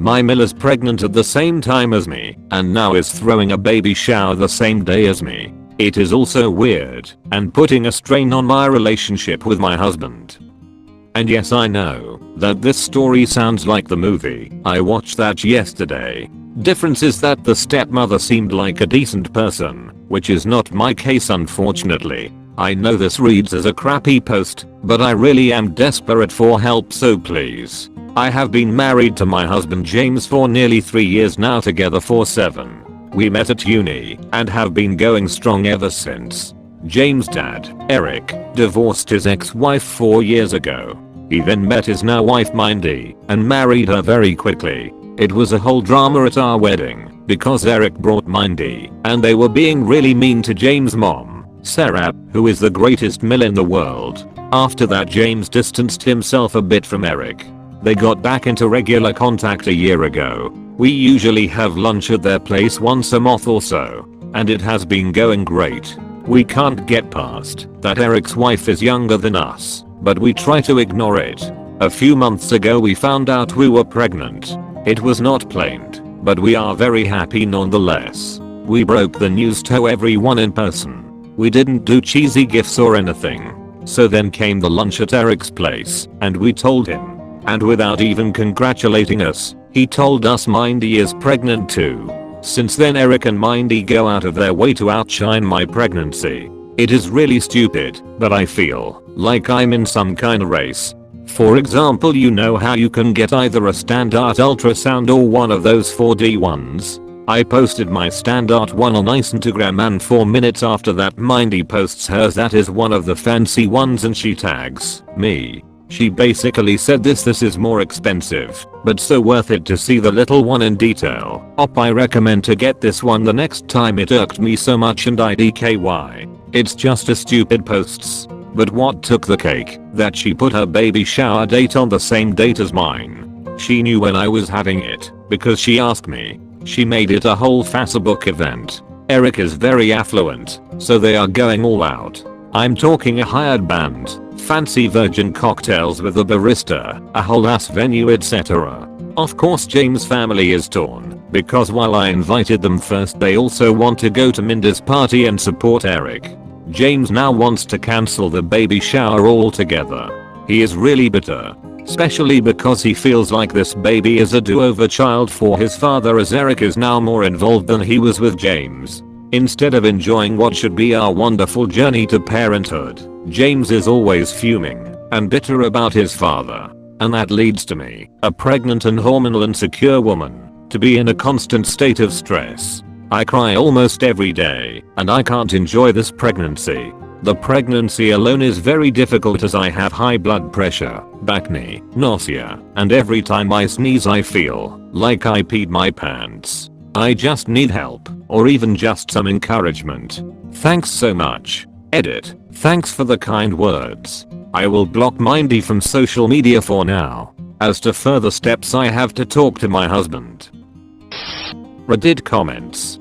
My Miller's pregnant at the same time as me and now is throwing a baby shower the same day as me. It is also weird and putting a strain on my relationship with my husband. And yes, I know that this story sounds like the movie. I watched that yesterday. Difference is that the stepmother seemed like a decent person, which is not my case unfortunately. I know this reads as a crappy post, but I really am desperate for help, so please. I have been married to my husband James for nearly 3 years now, together for 7. We met at uni and have been going strong ever since. James' dad, Erik, divorced his ex-wife 4 years ago. He then met his now wife Mindy and married her very quickly. It was a whole drama at our wedding because Erik brought Mindy and they were being really mean to James' mom, Sarah, who is the greatest mill in the world. After that, James distanced himself a bit from Erik. They got back into regular contact a year ago. We usually have lunch at their place once a month or so, and it has been going great. We can't get past that Erik's wife is younger than us, but we try to ignore it. A few months ago we found out we were pregnant. It was not planned, but we are very happy nonetheless. We broke the news to everyone in person. We didn't do cheesy gifts or anything. So then came the lunch at Erik's place, and we told him. And without even congratulating us, he told us Mindy is pregnant too. Since then Erik and Mindy go out of their way to outshine my pregnancy. It is really stupid, but I feel like I'm in some kind of race. For example, you know how you can get either a standard ultrasound or one of those 4D ones? I posted my standard one on Instagram and 4 minutes after that Mindy posts hers that is one of the fancy ones and she tags me. She basically said this is more expensive, but so worth it to see the little one in detail. I recommend to get this one the next time. It irked me so much and IDKY. It's just a stupid posts. But what took the cake? That she put her baby shower date on the same date as mine. She knew when I was having it, because she asked me. She made it a whole Facebook event. Erik is very affluent, so they are going all out. I'm talking a hired band, fancy virgin cocktails with a barista, a whole ass venue, etc. Of course James' family is torn, because while I invited them first they also want to go to Mindy's party and support Erik. James now wants to cancel the baby shower altogether. He is really bitter, especially because he feels like this baby is a do-over child for his father, as Erik is now more involved than he was with James. Instead of enjoying what should be our wonderful journey to parenthood, James is always fuming and bitter about his father. And that leads to me, a pregnant and hormonal insecure woman, to be in a constant state of stress. I cry almost every day, and I can't enjoy this pregnancy. The pregnancy alone is very difficult as I have high blood pressure, back knee, nausea, and every time I sneeze I feel like I peed my pants. I just need help, or even just some encouragement. Thanks so much. Edit. Thanks for the kind words. I will block Mindy from social media for now. As to further steps I have to talk to my husband. Reddit comments.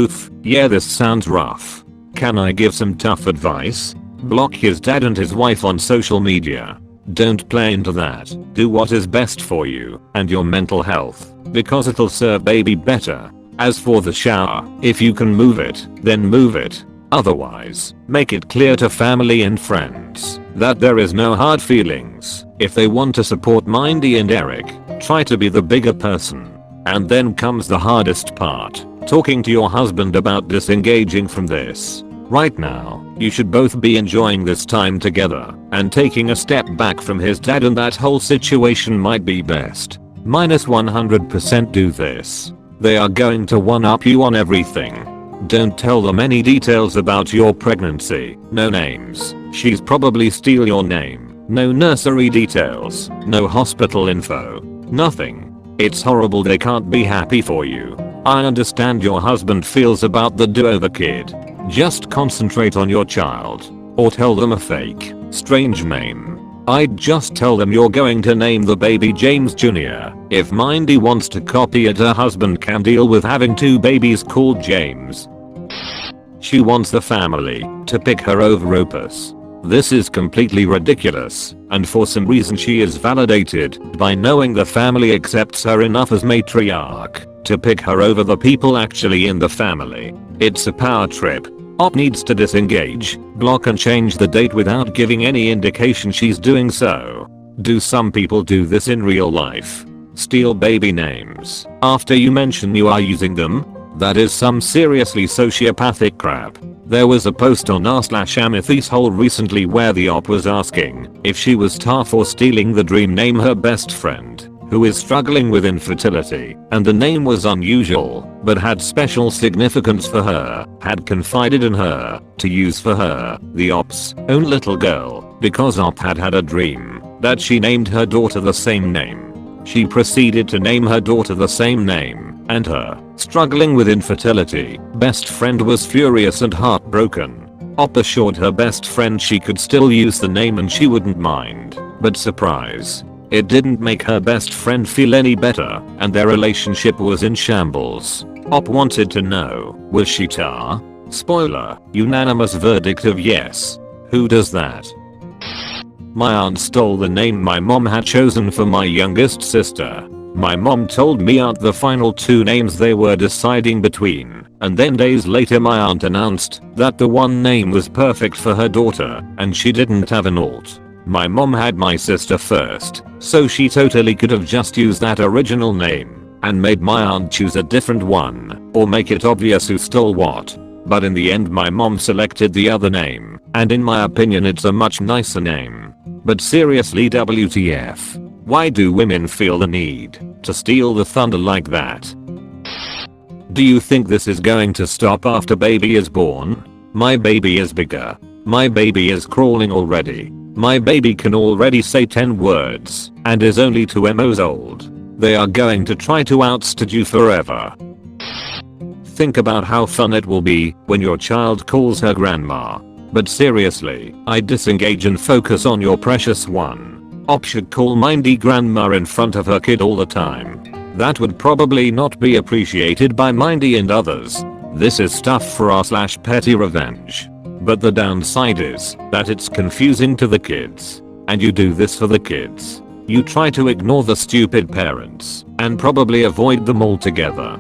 Oof, yeah, this sounds rough. Can I give some tough advice? Block his dad and his wife on social media. Don't play into that. Do what is best for you and your mental health, because it'll serve baby better. As for the shower, if you can move it, then move it. Otherwise, make it clear to family and friends that there is no hard feelings. If they want to support Mindy and Erik, try to be the bigger person. And then comes the hardest part, talking to your husband about disengaging from this. Right now, you should both be enjoying this time together and taking a step back from his dad, and that whole situation might be best. Minus 100% do this. They are going to one-up you on everything. Don't tell them any details about your pregnancy. No names. She's probably steal your name. No nursery details. No hospital info. Nothing. It's horrible. They can't be happy for you. I understand your husband feels about the do-over kid. Just concentrate on your child. Or tell them a fake, strange name. I'd just tell them you're going to name the baby James Jr. If Mindy wants to copy it, her husband can deal with having 2 babies called James. She wants the family to pick her over Opus. This is completely ridiculous, and for some reason she is validated by knowing the family accepts her enough as matriarch to pick her over the people actually in the family. It's a power trip. Op needs to disengage, block and change the date without giving any indication she's doing so. Do some people do this in real life? Steal baby names after you mention you are using them? That is some seriously sociopathic crap. There was a post on r/Amethyst hole recently where the op was asking if she was tar for stealing the dream name her best friend, who is struggling with infertility, and the name was unusual, but had special significance for her, had confided in her to use for her, the op's own little girl, because op had had a dream that she named her daughter the same name. She proceeded to name her daughter the same name, and her, struggling with infertility, best friend was furious and heartbroken. Op assured her best friend she could still use the name and she wouldn't mind, but surprise. It didn't make her best friend feel any better, and their relationship was in shambles. Op wanted to know, was she tar? Spoiler, unanimous verdict of yes. Who does that? My aunt stole the name my mom had chosen for my youngest sister. My mom told me out the final 2 names they were deciding between, and then days later my aunt announced that the one name was perfect for her daughter, and she didn't have an alt. My mom had my sister first, so she totally could have just used that original name, and made my aunt choose a different one, or make it obvious who stole what. But in the end my mom selected the other name, and in my opinion it's a much nicer name. But seriously, WTF? Why do women feel the need to steal the thunder like that? Do you think this is going to stop after baby is born? My baby is bigger. My baby is crawling already. My baby can already say 10 words and is only 2 MOs old. They are going to try to outstud you forever. Think about how fun it will be when your child calls her grandma. But seriously, I disengage and focus on your precious one. Op should call Mindy grandma in front of her kid all the time. That would probably not be appreciated by Mindy and others. This is stuff for r/petty revenge. But the downside is that it's confusing to the kids. And you do this for the kids. You try to ignore the stupid parents and probably avoid them altogether.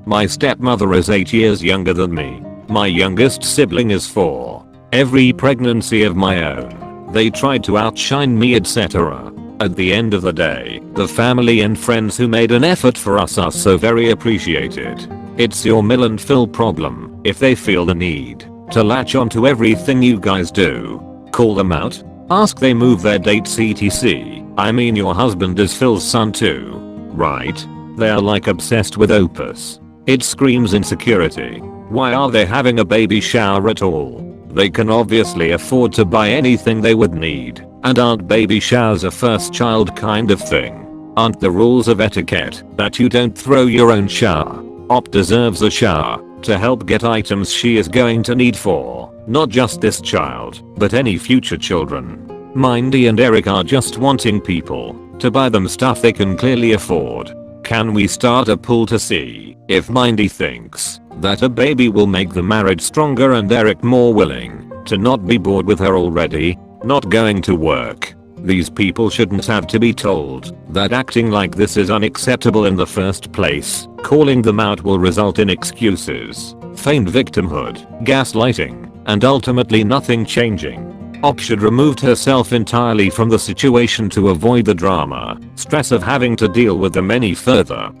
My stepmother is 8 years younger than me. My youngest sibling is 4. Every pregnancy of my own, they tried to outshine me, etc. At the end of the day, the family and friends who made an effort for us are so very appreciated. It's your mill and fill problem if they feel the need to latch onto everything you guys do. Call them out. Ask they move their dates etc. I mean your husband is Phil's son too, right? They are like obsessed with Opus. It screams insecurity. Why are they having a baby shower at all? They can obviously afford to buy anything they would need, and aren't baby showers a first child kind of thing? Aren't the rules of etiquette that you don't throw your own shower? Op deserves a shower to help get items she is going to need for not just this child, but any future children. Mindy and Erik are just wanting people to buy them stuff they can clearly afford. Can we start a poll to see if Mindy thinks that a baby will make the marriage stronger and Erik more willing to not be bored with her already, not going to work? These people shouldn't have to be told that acting like this is unacceptable in the first place. Calling them out will result in excuses, feigned victimhood, gaslighting, and ultimately nothing changing. Op should removed herself entirely from the situation to avoid the drama, stress of having to deal with them any further.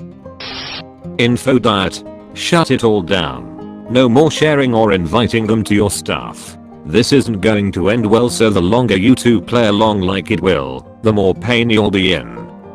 Info diet. Shut it all down. No more sharing or inviting them to your stuff. This isn't going to end well, so the longer you two play along like it will, the more pain you'll be in.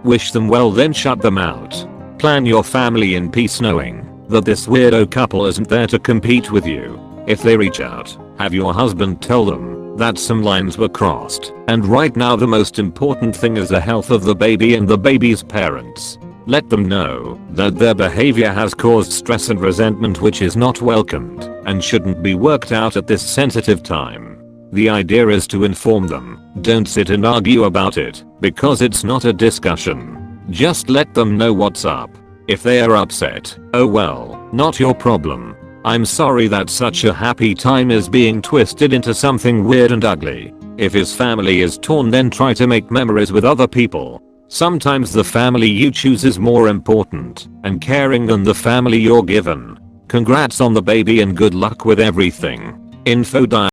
Wish them well, then shut them out. Plan your family in peace knowing that this weirdo couple isn't there to compete with you. If they reach out, have your husband tell them that some lines were crossed, and right now the most important thing is the health of the baby and the baby's parents. Let them know that their behavior has caused stress and resentment which is not welcomed and shouldn't be worked out at this sensitive time. The idea is to inform them. Don't sit and argue about it, because it's not a discussion. Just let them know what's up. If they are upset, oh well, not your problem. I'm sorry that such a happy time is being twisted into something weird and ugly. If his family is torn, then try to make memories with other people. Sometimes the family you choose is more important and caring than the family you're given. Congrats on the baby and good luck with everything. Info